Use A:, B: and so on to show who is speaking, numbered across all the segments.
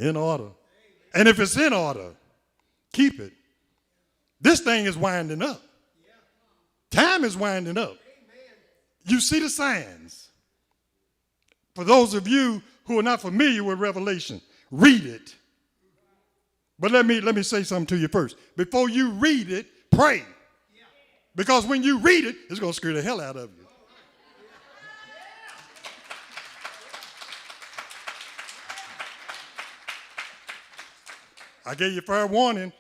A: In order. And if it's in order, keep it. This thing is winding up. Time is winding up. You see the signs. For those of you who are not familiar with Revelation, read it. But let me say something to you first. Before you read it, pray. Because when you read it, it's going to scare the hell out of you. I gave you fair warning.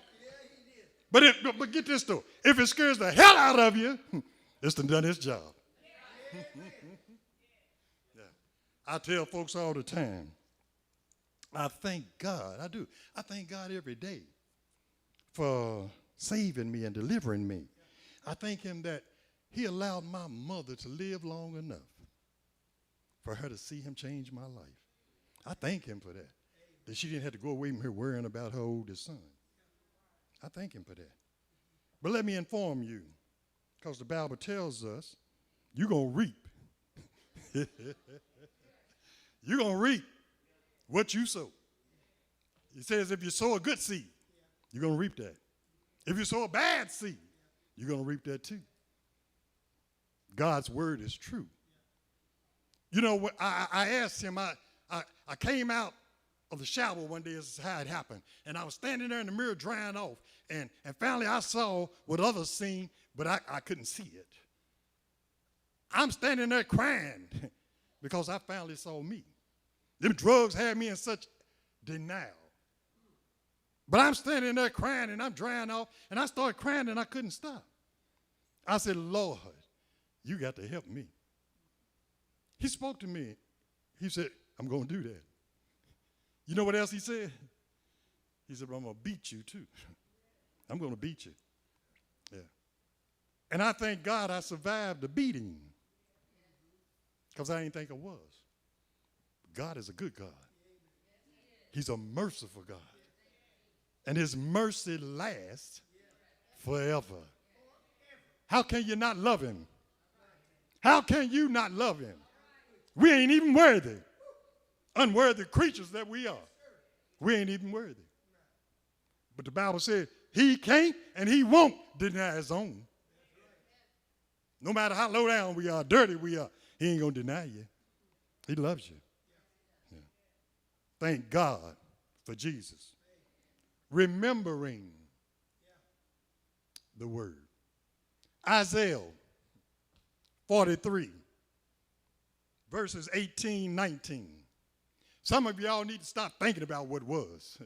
A: But get this though. If it scares the hell out of you, it's done its job. Yeah. I tell folks all the time, I thank God. I do. I thank God every day for saving me and delivering me. I thank him that he allowed my mother to live long enough for her to see him change my life. I thank him for that. That she didn't have to go away from here worrying about her oldest son. I thank him for that. But let me inform you, because the Bible tells us you're going to reap. You're going to reap what you sow. It says if you sow a good seed, you're going to reap that. If you sow a bad seed, you're going to reap that too. God's word is true. You know, I asked him, I came out of the shower one day, this is how it happened. And I was standing there in the mirror drying off. And finally I saw what others seen, but I couldn't see it. I'm standing there crying because I finally saw me. Them drugs had me in such denial. But I'm standing there crying and I'm drying off. And I started crying and I couldn't stop. I said, Lord, you got to help me. He spoke to me. He said, I'm going to do that. You know what else he said? He said, but I'm going to beat you too. I'm going to beat you. Yeah. And I thank God I survived the beating because I didn't think I was. God is a good God. He's a merciful God. And his mercy lasts forever. How can you not love him? How can you not love him? We ain't even worthy. Unworthy creatures that we are. We ain't even worthy. But the Bible said he can't and he won't deny his own. No matter how low down we are, dirty we are, he ain't going to deny you. He loves you. Yeah. Thank God for Jesus. Remembering the word. Isaiah 43, verses 18, 19. Some of y'all need to stop thinking about what was.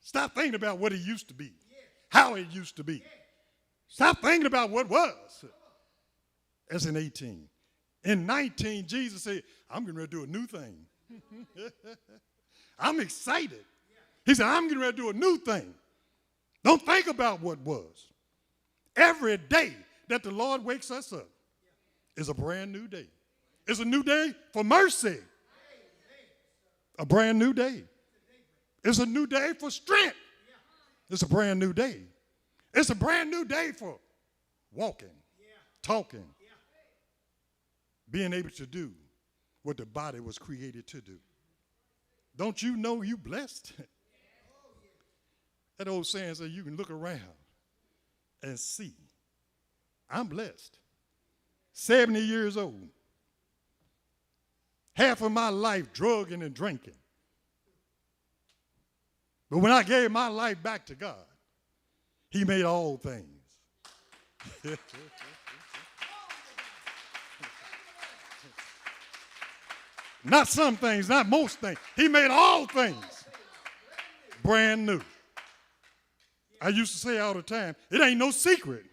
A: Stop thinking about what it used to be, how it used to be. Stop thinking about what was. That's in 18. In 19, Jesus said, I'm getting ready to do a new thing. I'm excited. He said, I'm getting ready to do a new thing. Don't think about what was. Every day that the Lord wakes us up is a brand new day. It's a new day for mercy. A brand new day. It's a new day for strength. It's a brand new day. It's a brand new day for walking, talking, being able to do what the body was created to do. Don't you know you blessed? That old saying says you can look around and see. I'm blessed. 70 years old. Half of my life drugging and drinking. But when I gave my life back to God, he made all things. Not some things, not most things. He made all things brand new. I used to say all the time, it ain't no secret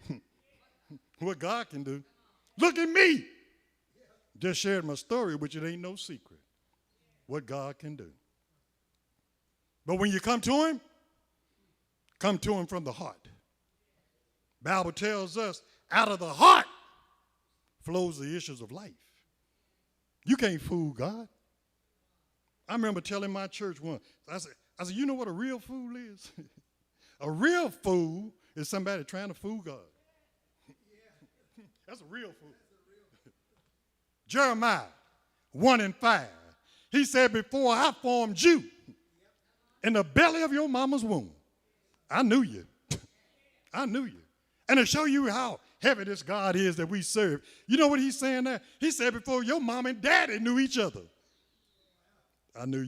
A: what God can do. Look at me. Just shared my story, which it ain't no secret what God can do. But when you come to him from the heart. Bible tells us out of the heart flows the issues of life. You can't fool God. I remember telling my church once, I said, you know what a real fool is? A real fool is somebody trying to fool God. That's a real fool. Jeremiah 1:5. He said, before I formed you in the belly of your mama's womb. I knew you. I knew you. And to show you how heavy this God is that we serve, you know what he's saying there? He said before your mom and daddy knew each other, I knew you.